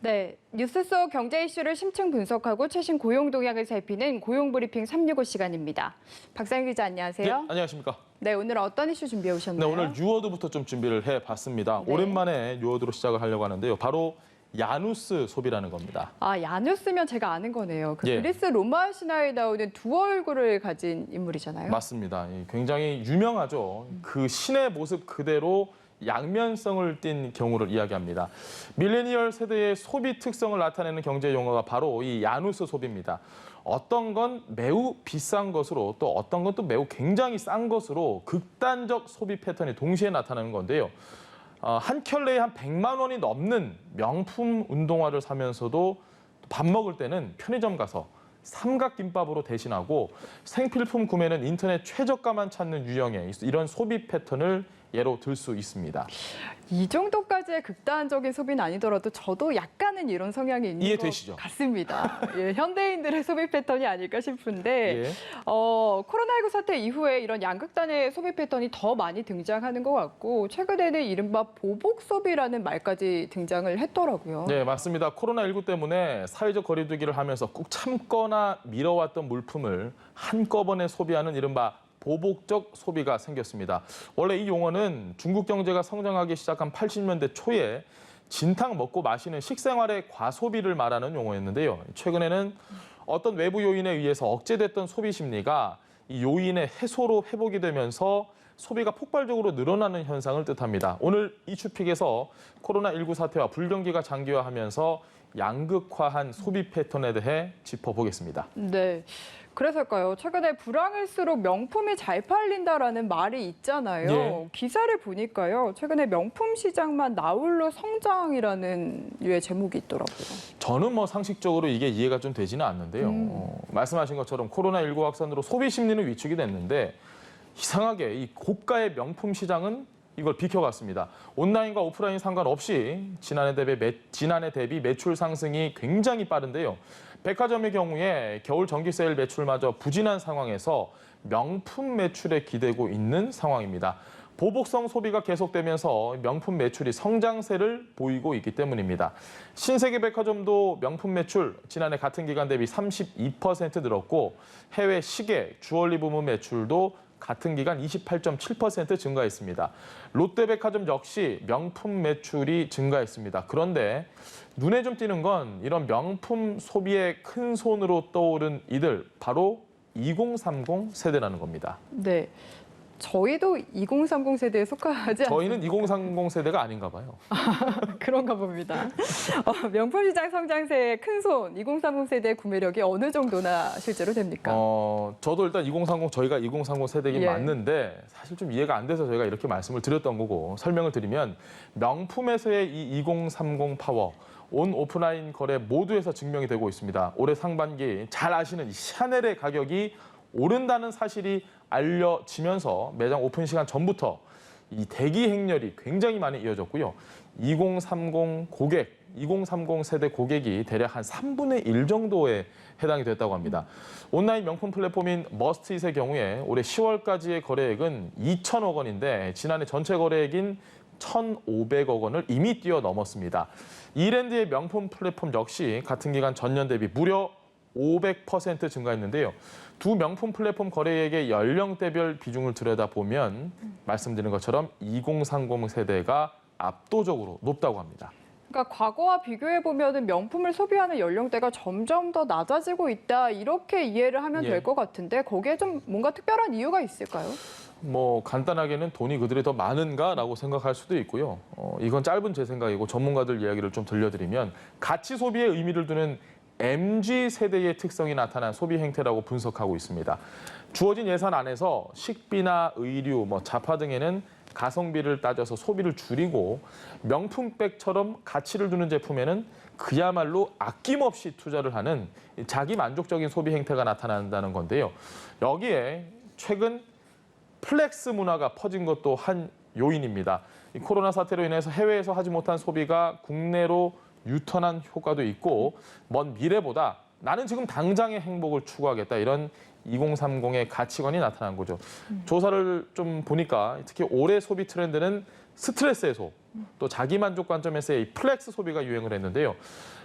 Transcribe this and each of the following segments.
네, 뉴스 속 경제 이슈를 심층 분석하고 최신 고용 동향을 살피는 고용브리핑 365 시간입니다. 박상희 기자 안녕하세요. 네, 안녕하십니까. 네, 오늘 어떤 이슈 준비해 네, 오셨나요? 오늘 뉴워드부터 좀 준비를 해봤습니다. 네. 오랜만에 뉴워드로 시작을 하려고 하는데요. 바로 야누스 소비라는 겁니다. 아, 야누스면 제가 아는 거네요. 그 예. 그리스 로마 신화에 나오는 두 얼굴을 가진 인물이잖아요. 맞습니다. 굉장히 유명하죠. 그 신의 모습 그대로 양면성을 띤 경우를 이야기합니다. 밀레니얼 세대의 소비 특성을 나타내는 경제 용어가 바로 이 야누스 소비입니다. 어떤 건 매우 비싼 것으로 또 어떤 건 또 매우 굉장히 싼 것으로 극단적 소비 패턴이 동시에 나타나는 건데요. 한 켤레에 한 100만 원이 넘는 명품 운동화를 사면서도 밥 먹을 때는 편의점 가서 삼각김밥으로 대신하고 생필품 구매는 인터넷 최저가만 찾는 유형의 이런 소비 패턴을 예로 들 수 있습니다. 이 정도까지의 극단적인 소비는 아니더라도 저도 약간은 이런 성향이 있는 이해되시죠? 것 같습니다. 예, 현대인들의 소비 패턴이 아닐까 싶은데 예. 코로나19 사태 이후에 이런 양극단의 소비 패턴이 더 많이 등장하는 것 같고 최근에는 이른바 보복 소비라는 말까지 등장을 했더라고요. 네, 맞습니다. 코로나19 때문에 사회적 거리두기를 하면서 꾹 참거나 미뤄왔던 물품을 한꺼번에 소비하는 이른바 보복적 소비가 생겼습니다. 원래 이 용어는 중국 경제가 성장하기 시작한 80년대 초에 진탕 먹고 마시는 식생활의 과소비를 말하는 용어였는데요. 최근에는 어떤 외부 요인에 의해서 억제됐던 소비 심리가 이 요인의 해소로 회복이 되면서 소비가 폭발적으로 늘어나는 현상을 뜻합니다. 오늘 이슈픽에서 코로나19 사태와 불경기가 장기화하면서 양극화한 소비 패턴에 대해 짚어보겠습니다. 네. 그래서일까요? 최근에 불황일수록 명품이 잘 팔린다라는 말이 있잖아요. 예. 기사를 보니까요. 최근에 명품 시장만 나홀로 성장이라는 류의 제목이 있더라고요. 저는 뭐 상식적으로 이게 이해가 좀 되지는 않는데요. 말씀하신 것처럼 코로나19 확산으로 소비 심리는 위축이 됐는데 이상하게 이 고가의 명품 시장은 이걸 비켜갔습니다. 온라인과 오프라인 상관없이 지난해 대비 매출 상승이 굉장히 빠른데요. 백화점의 경우에 겨울 정기 세일 매출마저 부진한 상황에서 명품 매출에 기대고 있는 상황입니다. 보복성 소비가 계속되면서 명품 매출이 성장세를 보이고 있기 때문입니다. 신세계 백화점도 명품 매출 지난해 같은 기간 대비 32% 늘었고 해외 시계, 주얼리 부문 매출도 같은 기간 28.7% 증가했습니다. 롯데백화점 역시 명품 매출이 증가했습니다. 그런데 눈에 좀 띄는 건 이런 명품 소비의 큰 손으로 떠오른 이들, 바로 2030 세대라는 겁니다. 네. 저희도 2030 세대에 속하지 않습니까? 저희는 2030 세대가 아닌가 봐요. 그런가 봅니다. 명품 시장 성장세의 큰손 2030 세대의 구매력이 어느 정도나 실제로 됩니까? 저도 일단 2030 저희가 2030 세대긴 예. 맞는데 사실 좀 이해가 안 돼서 저희가 이렇게 말씀을 드렸던 거고 설명을 드리면 명품에서의 이 2030 파워 온 오프라인 거래 모두에서 증명이 되고 있습니다. 올해 상반기 잘 아시는 이 샤넬의 가격이 오른다는 사실이 알려지면서 매장 오픈 시간 전부터 이 대기 행렬이 굉장히 많이 이어졌고요. 2030 고객, 2030 세대 고객이 대략 한 3분의 1 정도에 해당이 됐다고 합니다. 온라인 명품 플랫폼인 머스트잇의 경우에 올해 10월까지의 거래액은 2천억 원인데 지난해 전체 거래액인 1,500억 원을 이미 뛰어넘었습니다. 이랜드의 명품 플랫폼 역시 같은 기간 전년 대비 무려 500% 증가했는데요. 두 명품 플랫폼 거래액의 연령대별 비중을 들여다보면 말씀드린 것처럼 2030 세대가 압도적으로 높다고 합니다. 그러니까 과거와 비교해 보면은 명품을 소비하는 연령대가 점점 더 낮아지고 있다 이렇게 이해를 하면 예. 될 것 같은데 거기에 좀 뭔가 특별한 이유가 있을까요? 뭐 간단하게는 돈이 그들이 더 많은가라고 생각할 수도 있고요. 이건 짧은 제 생각이고 전문가들 이야기를 좀 들려드리면 가치 소비에 의미를 두는 MZ 세대의 특성이 나타난 소비 행태라고 분석하고 있습니다. 주어진 예산 안에서 식비나 의류, 자파 등에는 가성비를 따져서 소비를 줄이고 명품백처럼 가치를 두는 제품에는 그야말로 아낌없이 투자를 하는 자기 만족적인 소비 행태가 나타난다는 건데요. 여기에 최근 플렉스 문화가 퍼진 것도 한 요인입니다. 이 코로나 사태로 인해서 해외에서 하지 못한 소비가 국내로 유턴한 효과도 있고 먼 미래보다 나는 지금 당장의 행복을 추구하겠다 이런 2030의 가치관이 나타난 거죠. 조사를 좀 보니까 특히 올해 소비 트렌드는 스트레스 해소, 또 자기 만족 관점에서의 이 플렉스 소비가 유행을 했는데요.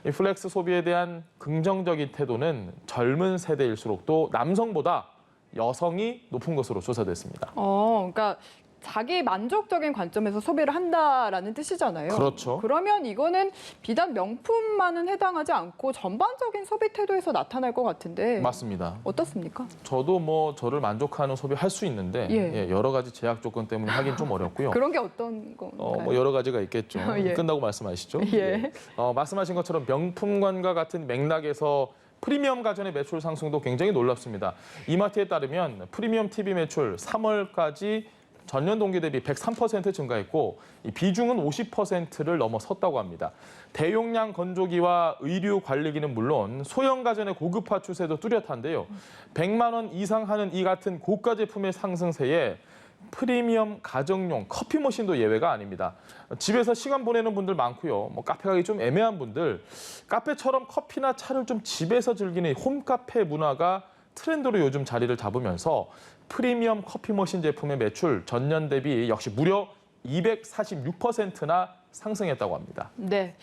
이 플렉스 소비에 대한 긍정적인 태도는 젊은 세대일수록 또 남성보다 여성이 높은 것으로 조사됐습니다. 그러니까 자기 만족적인 관점에서 소비를 한다라는 뜻이잖아요. 그렇죠. 그러면 이거는 비단 명품만은 해당하지 않고 전반적인 소비 태도에서 나타날 것 같은데 맞습니다. 어떻습니까? 저도 뭐 저를 만족하는 소비 할 수 있는데 예. 여러 가지 제약 조건 때문에 하긴 좀 어렵고요. 그런 게 어떤 건가요? 뭐 여러 가지가 있겠죠. 예. 끝나고 말씀하시죠. 예. 말씀하신 것처럼 명품관과 같은 맥락에서 프리미엄 가전의 매출 상승도 굉장히 놀랍습니다. 이마트에 따르면 프리미엄 TV 매출 3월까지 전년 동기 대비 103% 증가했고 이 비중은 50%를 넘어섰다고 합니다. 대용량 건조기와 의류 관리기는 물론 소형 가전의 고급화 추세도 뚜렷한데요. 100만 원 이상 하는 이 같은 고가 제품의 상승세에 프리미엄 가정용 커피 머신도 예외가 아닙니다. 집에서 시간 보내는 분들 많고요. 뭐 카페 가기 좀 애매한 분들, 카페처럼 커피나 차를 좀 집에서 즐기는 홈카페 문화가 트렌드로 요즘 자리를 잡으면서 프리미엄 커피 머신 제품의 매출 전년 대비 역시 무려 246%나 상승했다고 합니다. 네.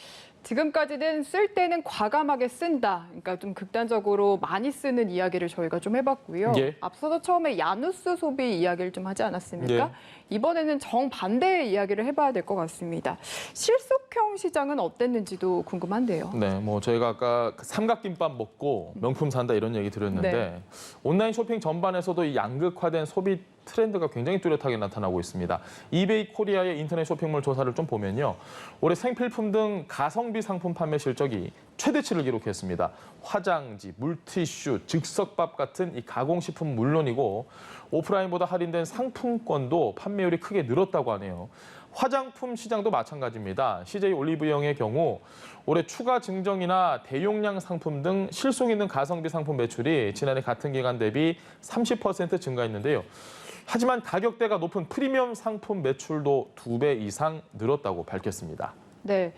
지금까지는 쓸 때는 과감하게 쓴다. 그러니까 좀 극단적으로 많이 쓰는 이야기를 저희가 좀 해봤고요. 예. 앞서도 처음에 야누스 소비 이야기를 좀 하지 않았습니까? 예. 이번에는 정반대의 이야기를 해봐야 될 것 같습니다. 실속형 시장은 어땠는지도 궁금한데요. 네, 뭐 저희가 아까 삼각김밥 먹고 명품 산다 이런 얘기 드렸는데 네. 온라인 쇼핑 전반에서도 이 양극화된 소비 트렌드가 굉장히 뚜렷하게 나타나고 있습니다. 이베이 코리아의 인터넷 쇼핑몰 조사를 좀 보면요. 올해 생필품 등 가성비 상품 판매 실적이 최대치를 기록했습니다. 화장지, 물티슈, 즉석밥 같은 이 가공식품 물론이고 오프라인보다 할인된 상품권도 판매율이 크게 늘었다고 하네요. 화장품 시장도 마찬가지입니다. CJ 올리브영의 경우 올해 추가 증정이나 대용량 상품 등 실속 있는 가성비 상품 매출이 지난해 같은 기간 대비 30% 증가했는데요. 하지만 가격대가 높은 프리미엄 상품 매출도 2배 이상 늘었다고 밝혔습니다. 네,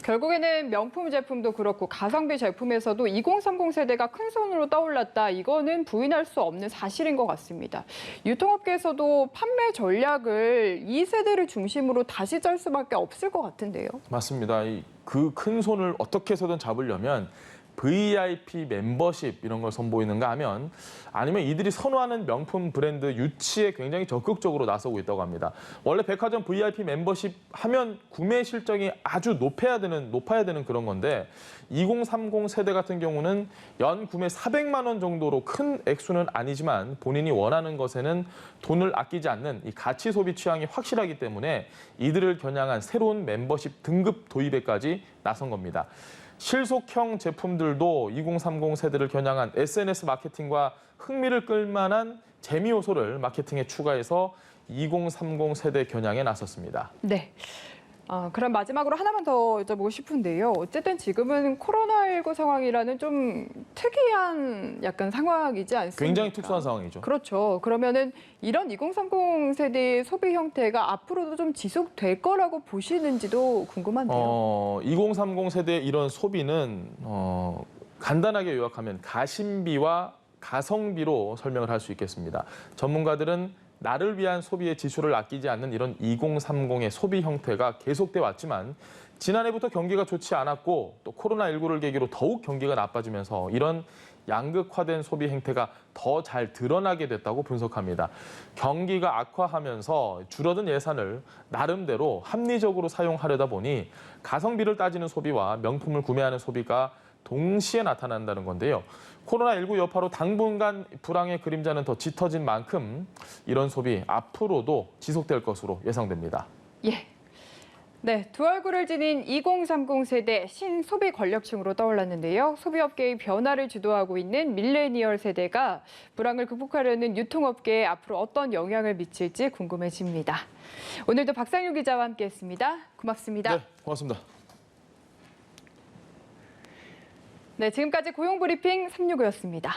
결국에는 명품 제품도 그렇고 가성비 제품에서도 2030 세대가 큰 손으로 떠올랐다. 이거는 부인할 수 없는 사실인 것 같습니다. 유통업계에서도 판매 전략을 이 세대를 중심으로 다시 짤 수밖에 없을 것 같은데요. 맞습니다. 그 큰 손을 어떻게 해서든 잡으려면 VIP 멤버십 이런 걸 선보이는가 하면 아니면 이들이 선호하는 명품 브랜드 유치에 굉장히 적극적으로 나서고 있다고 합니다. 원래 백화점 VIP 멤버십 하면 구매 실적이 아주 높아야 되는 그런 건데 2030 세대 같은 경우는 연 구매 400만 원 정도로 큰 액수는 아니지만 본인이 원하는 것에는 돈을 아끼지 않는 이 가치 소비 취향이 확실하기 때문에 이들을 겨냥한 새로운 멤버십 등급 도입에까지 나선 겁니다. 실속형 제품들도 2030 세대를 겨냥한 SNS 마케팅과 흥미를 끌만한 재미 요소를 마케팅에 추가해서 2030 세대 겨냥에 나섰습니다. 네. 그럼 마지막으로 하나만 더 여쭤보고 싶은데요. 어쨌든 지금은 코로나19 상황이라는 좀 특이한 약간 상황이지 않습니까? 굉장히 특수한 상황이죠. 그렇죠. 그러면은 이런 2030 세대의 소비 형태가 앞으로도 좀 지속될 거라고 보시는지도 궁금한데요. 2030 세대의 이런 소비는 간단하게 요약하면 가심비와 가성비로 설명을 할 수 있겠습니다. 전문가들은 나를 위한 소비의 지출을 아끼지 않는 이런 2030의 소비 형태가 계속돼 왔지만 지난해부터 경기가 좋지 않았고 또 코로나19를 계기로 더욱 경기가 나빠지면서 이런 양극화된 소비 행태가 더 잘 드러나게 됐다고 분석합니다. 경기가 악화하면서 줄어든 예산을 나름대로 합리적으로 사용하려다 보니 가성비를 따지는 소비와 명품을 구매하는 소비가 동시에 나타난다는 건데요. 코로나19 여파로 당분간 불황의 그림자는 더 짙어진 만큼 이런 소비 앞으로도 지속될 것으로 예상됩니다. 예. 네, 두 얼굴을 지닌 2030 세대 신소비 권력층으로 떠올랐는데요. 소비업계의 변화를 주도하고 있는 밀레니얼 세대가 불황을 극복하려는 유통업계에 앞으로 어떤 영향을 미칠지 궁금해집니다. 오늘도 박상유 기자와 함께했습니다. 고맙습니다. 네, 고맙습니다. 네, 지금까지 고용브리핑 365였습니다.